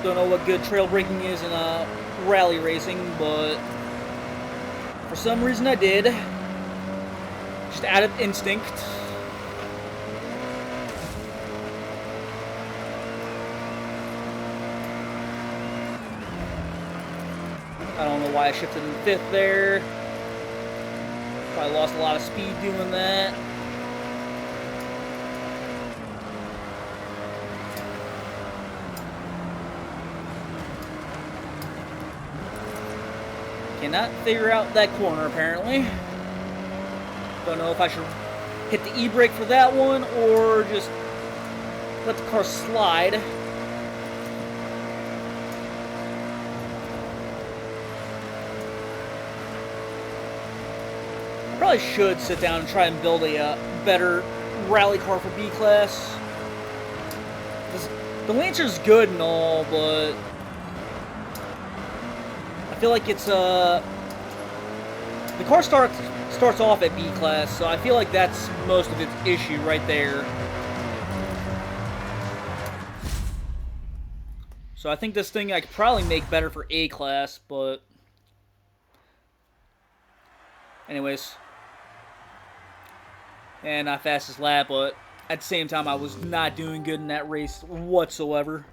Don't know what good trail braking is in rally racing, but for some reason I did. Just out of instinct. I don't know why I shifted in fifth there. Probably lost a lot of speed doing that. Cannot figure out that corner, apparently. Don't know if I should hit the e-brake for that one or just let the car slide. I probably should sit down and try and build a better rally car for B-Class. The Lancer's good and all, but I feel like it's the car starts off at B-Class, so I feel like that's most of its issue right there. So I think this thing I could probably make better for A-Class, but anyways. And not fastest lap, but at the same time I was not doing good in that race whatsoever.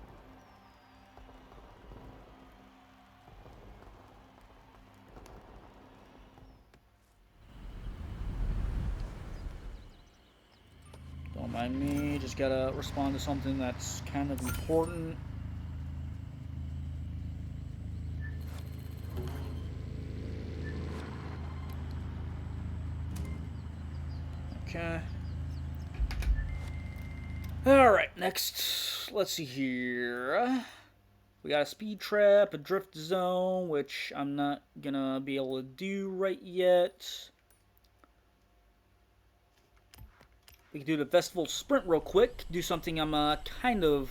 Don't mind me, just gotta respond to something that's kind of important. Okay. Alright, next, let's see here. We got a speed trap, a drift zone, which I'm not gonna be able to do right yet. We can do the festival sprint real quick, do something I'm kind of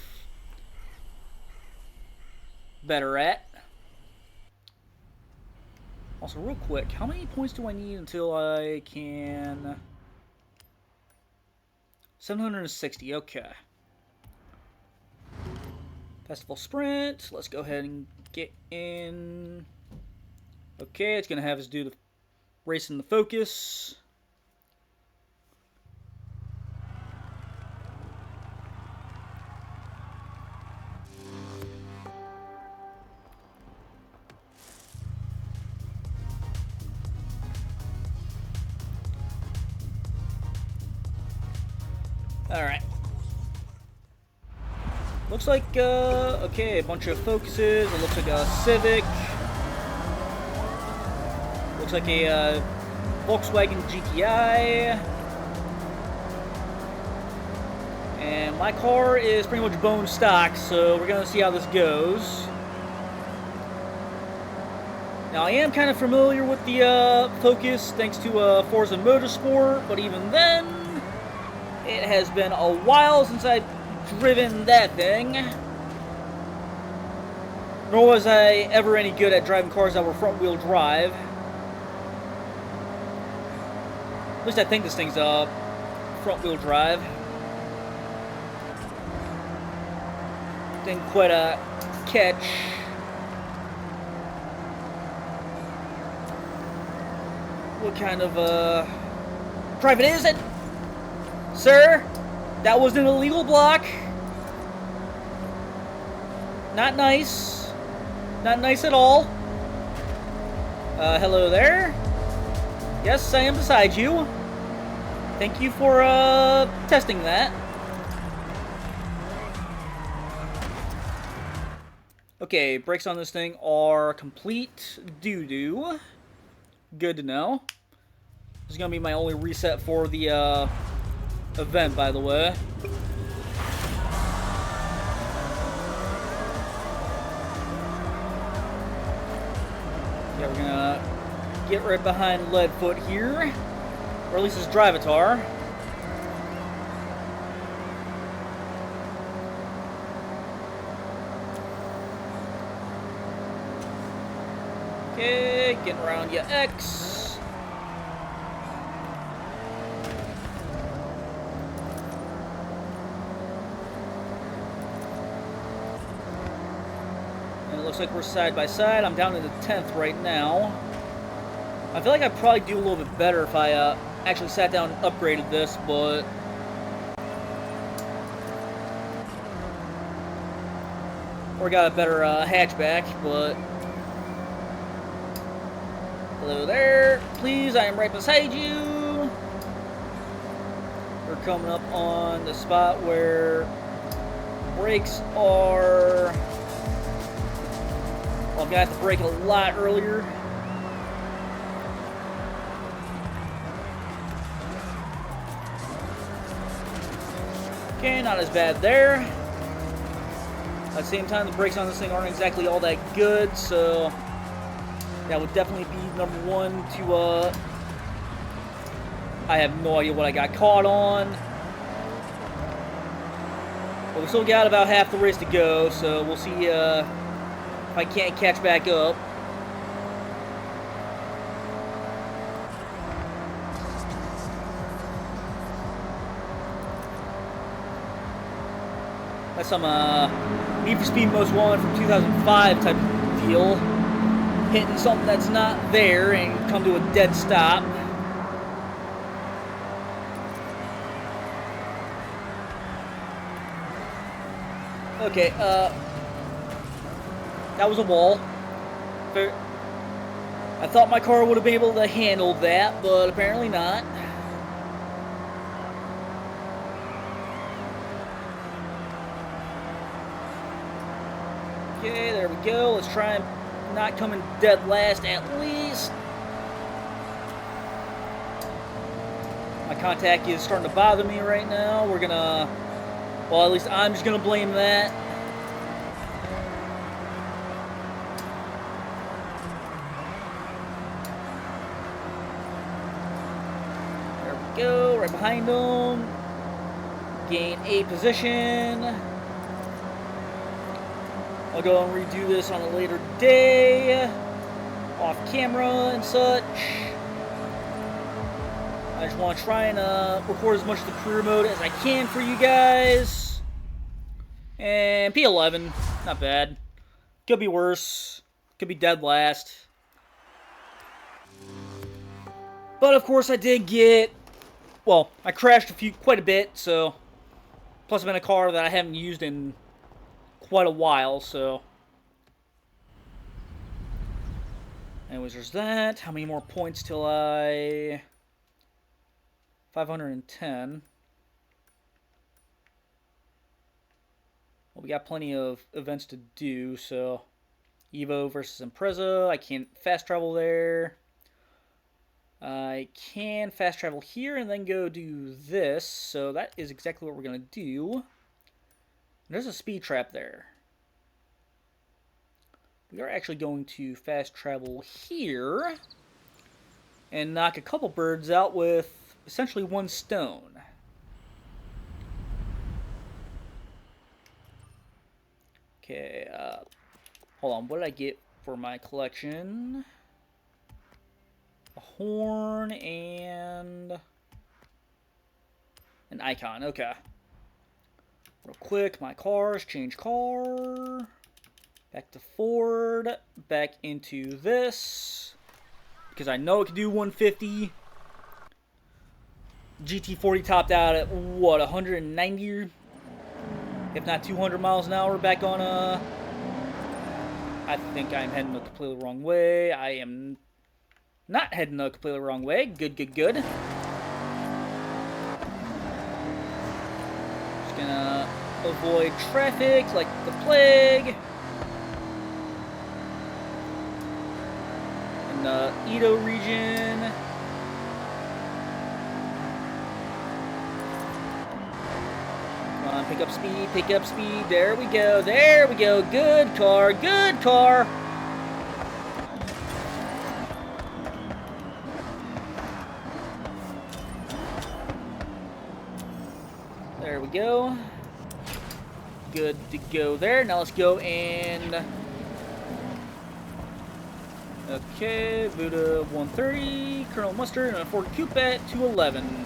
better at. Also, real quick, how many points do I need until I can... 760, okay. Festival sprint, let's go ahead and get in. Okay, it's going to have us do the race in the focus. Alright. Looks like, okay, a bunch of Focuses. It looks like a Civic. Looks like a Volkswagen GTI. And my car is pretty much bone stock, so we're gonna see how this goes. Now, I am kind of familiar with the Focus thanks to Forza Motorsport, but even then, it has been a while since I've driven that thing. Nor was I ever any good at driving cars that were front-wheel drive. At least I think this thing's front-wheel drive. Didn't quite catch. What kind of drive it is it? Sir, that was an illegal block. Not nice. Not nice at all. Hello there. Yes, I am beside you. Thank you for testing that. Okay, brakes on this thing are complete doo-doo. Good to know. This is gonna be my only reset for the event, by the way. Yeah, we're gonna get right behind Leadfoot here, or at least his Drivatar. Okay, getting around your X. And it looks like we're side by side. I'm down to the 10th right now. I feel like I'd probably do a little bit better if I actually sat down and upgraded this, but or got a better hatchback, but hello there. Please, I am right beside you. We're coming up on the spot where brakes are... Well, I'm gonna have to brake a lot earlier. Okay, not as bad there. At the same time, the brakes on this thing aren't exactly all that good, so that would definitely be number one to, I have no idea what I got caught on. But we still got about half the race to go, so we'll see if I can't catch back up. That's some Need for Speed Most Wanted from 2005 type of deal. Hitting something that's not there and come to a dead stop. Okay, that was a wall. I thought my car would have been able to handle that, but apparently not. Okay, there we go. Let's try and not come in dead last at least. My contact is starting to bother me right now. We're gonna, well, at least I'm just gonna blame that. There we go, right behind them. Gain a position. I'll go and redo this on a later day, off camera and such. I just want to try and record as much of the career mode as I can for you guys. And P11, not bad. Could be worse. Could be dead last. But of course I did get, well, I crashed quite a bit, so. Plus I'm in a car that I haven't used in quite a while, so. Anyways, there's that. How many more points till I... 510. we got plenty of events to do, so Evo versus Impreza. I can't fast travel there. I can fast travel here and then go do this, so that is exactly what we're going to do. There's a speed trap there. We are actually going to fast travel here and knock a couple birds out with essentially one stone. Okay, hold on, what did I get for my collection? A horn and an icon, okay. Real quick, my cars, change car. Back to Ford, back into this. Because I know it can do 150. GT40 topped out at, what, 190? If not 200 miles an hour back on I think I'm heading the completely wrong way. I am not heading the completely wrong way. Good, good, good. Just gonna avoid traffic like the plague. In the Edo region. Come on, pick up speed, pick up speed. There we go, there we go. Good car, good car. There we go. Good to go there. Now let's go and... Okay, Buddha 130, Colonel Mustard, and a Ford Coupe at 211.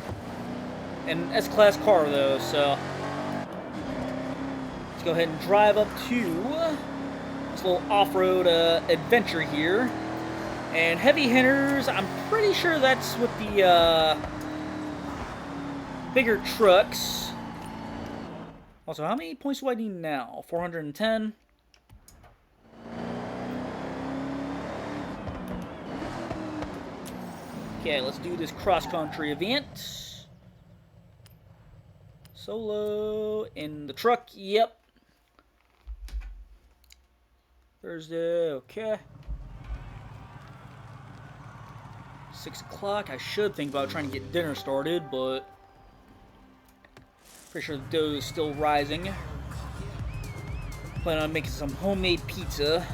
An S-Class car though, so... Let's go ahead and drive up to this little off-road adventure here. And heavy hitters, I'm pretty sure that's with the bigger trucks. Also, how many points do I need now? 410. Okay, let's do this cross-country event. Solo in the truck, yep. Thursday, okay. 6 o'clock, I should think about trying to get dinner started, but pretty sure the dough is still rising. Plan on making some homemade pizza.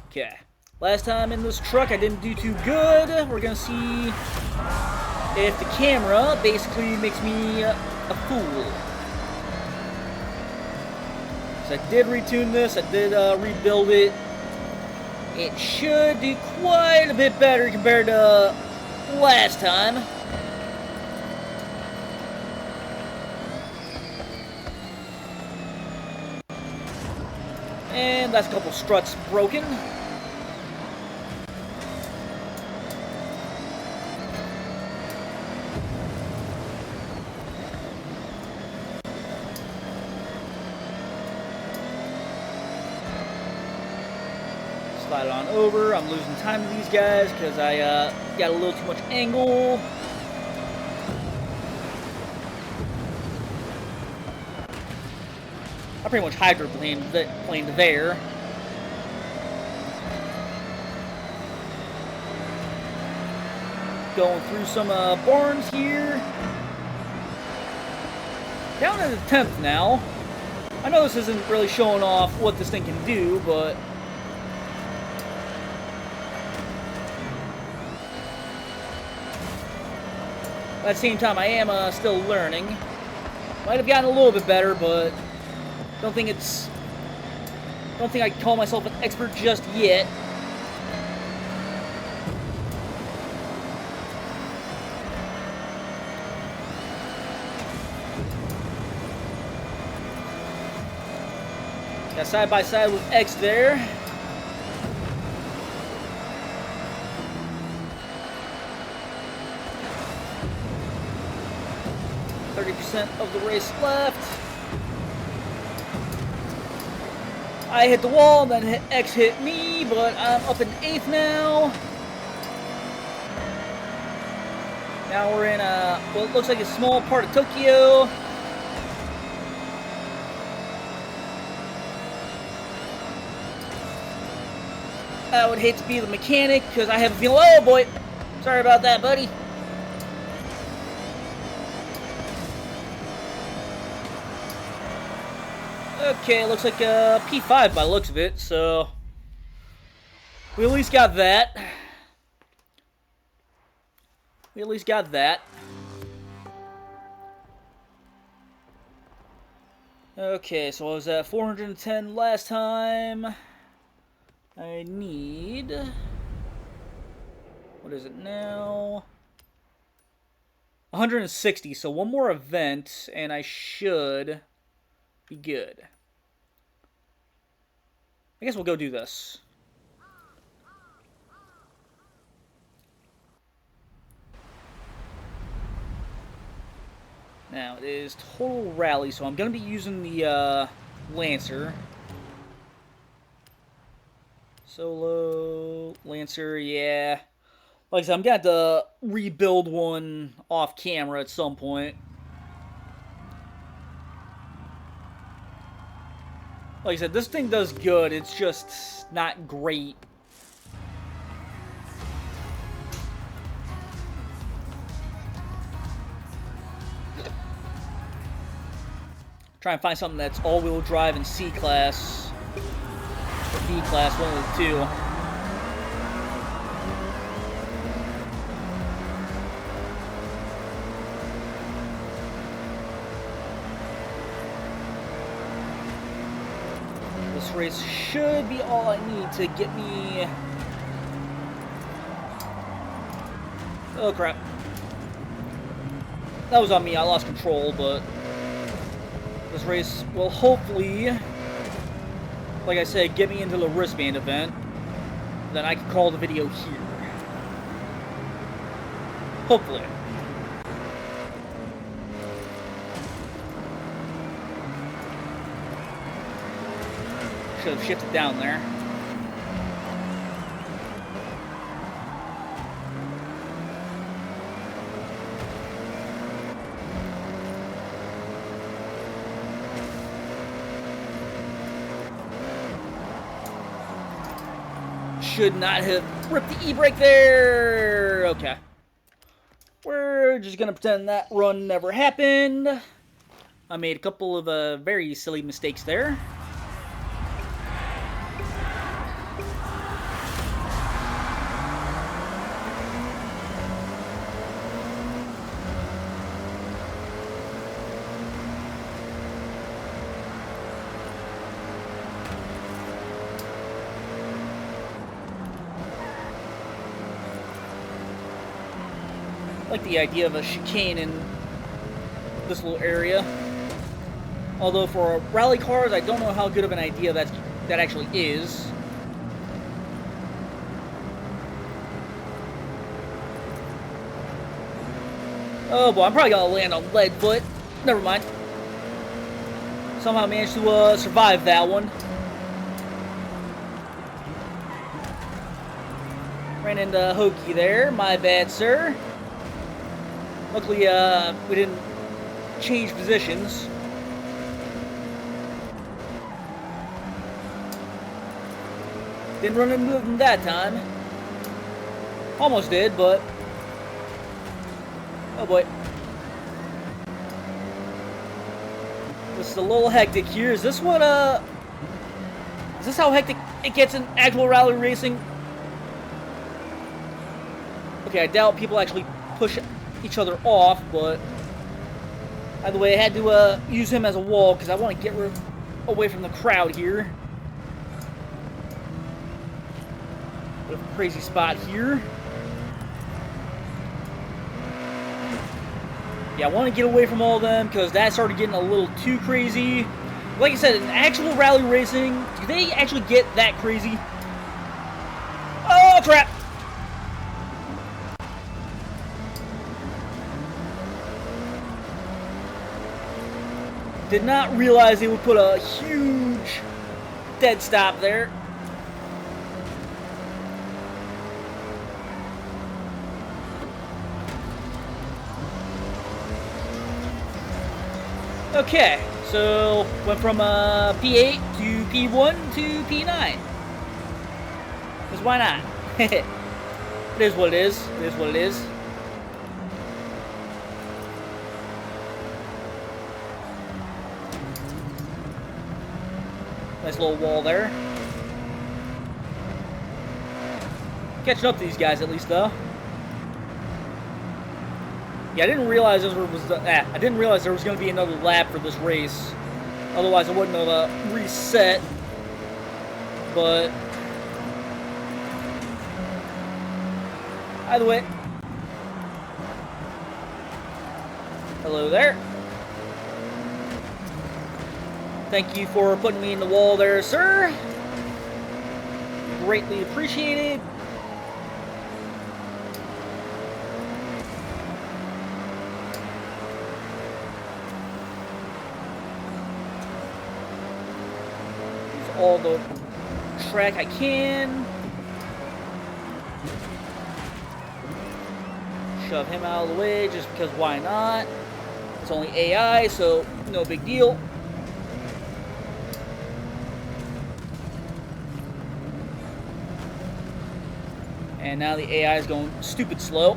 Okay. Last time in this truck, I didn't do too good. We're gonna see if the camera basically makes me a fool. So I did retune this. I did rebuild it. It should do quite a bit better compared to last time. And that's a couple struts broken. Slide it on over. I'm losing time to these guys because I got a little too much angle. I pretty much hydroplaned there. Going through some barns here. Down to the 10th now. I know this isn't really showing off what this thing can do, but at the same time, I am still learning. Might have gotten a little bit better, but don't think I can call myself an expert just yet. Got side by side with X there. Of the race left. I hit the wall, then X hit me, but I'm up in 8th now. Now we're in what looks like a small part of Tokyo. I would hate to be the mechanic, because I have a feeling... Oh, boy! Sorry about that, buddy. Okay, it looks like a P5 by the looks of it, so... We at least got that. We at least got that. Okay, so I was at 410 last time. I need... What is it now? 160, so one more event, and I should be good. I guess we'll go do this. Now, it is total rally, so I'm going to be using the Lancer. Solo, Lancer, yeah. Like I said, I'm going to have to rebuild one off camera at some point. Like I said, this thing does good, it's just not great. Try and find something that's all-wheel drive in C-Class. Or B-Class, one of the two. This race should be all I need to get me... Oh, crap. That was on me, I lost control, but... This race will hopefully, like I said, get me into the wristband event. Then I can call the video here. Hopefully. Should have shifted down there. Should not have ripped the e-brake there. Okay. We're just going to pretend that run never happened. I made a couple of very silly mistakes there. I like the idea of a chicane in this little area. Although for rally cars, I don't know how good of an idea that actually is. Oh boy, I'm probably gonna land on lead foot. Never mind. Somehow managed to survive that one. Ran into Hokey there. My bad, sir. Luckily, we didn't change positions. Didn't run into them that time. Almost did, but... Oh boy. This is a little hectic here. Is this what, is this how hectic it gets in actual rally racing? Okay, I doubt people actually push each other off, but either way, I had to use him as a wall because I want to get away from the crowd here. What a crazy spot here. Yeah, I want to get away from all of them because that started getting a little too crazy. Like I said, in actual rally racing, do they actually get that crazy? Oh, crap! Did not realize they would put a huge dead stop there. Okay, so went from P8 to P1 to P9. Because why not? It is what it is. It is what it is. Nice little wall there. Catching up to these guys at least, though. Yeah, I didn't realize there was going to be another lap for this race. Otherwise, I wouldn't have reset. But either way, hello there. Thank you for putting me in the wall there, sir. Greatly appreciated. Use all the track I can. Shove him out of the way just because why not? It's only AI, so no big deal. And now the AI is going stupid slow.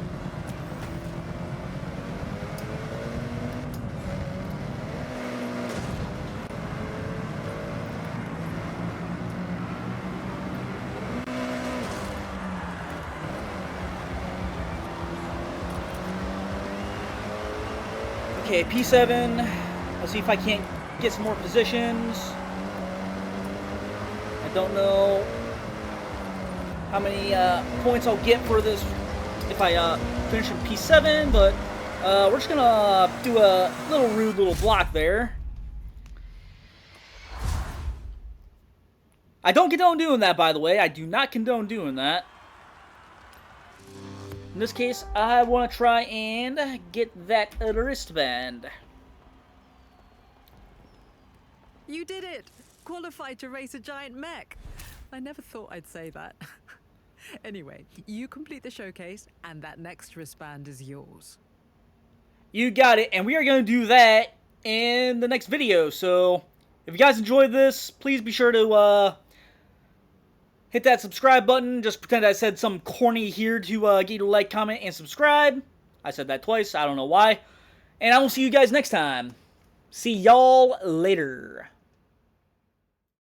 Okay, P7. Let's see if I can't get some more positions. I don't know how many points I'll get for this if I finish in P7, but we're just gonna do a rude little block there. I don't condone doing that, by the way. I do not condone doing that. In this case, I want to try and get that wristband. You did it! Qualified to race a giant mech! I never thought I'd say that. Anyway, you complete the showcase, and that next wristband is yours. You got it, and we are going to do that in the next video. So, if you guys enjoyed this, please be sure to hit that subscribe button. Just pretend I said something corny here to get you to like, comment, and subscribe. I said that twice. I don't know why. And I will see you guys next time. See y'all later.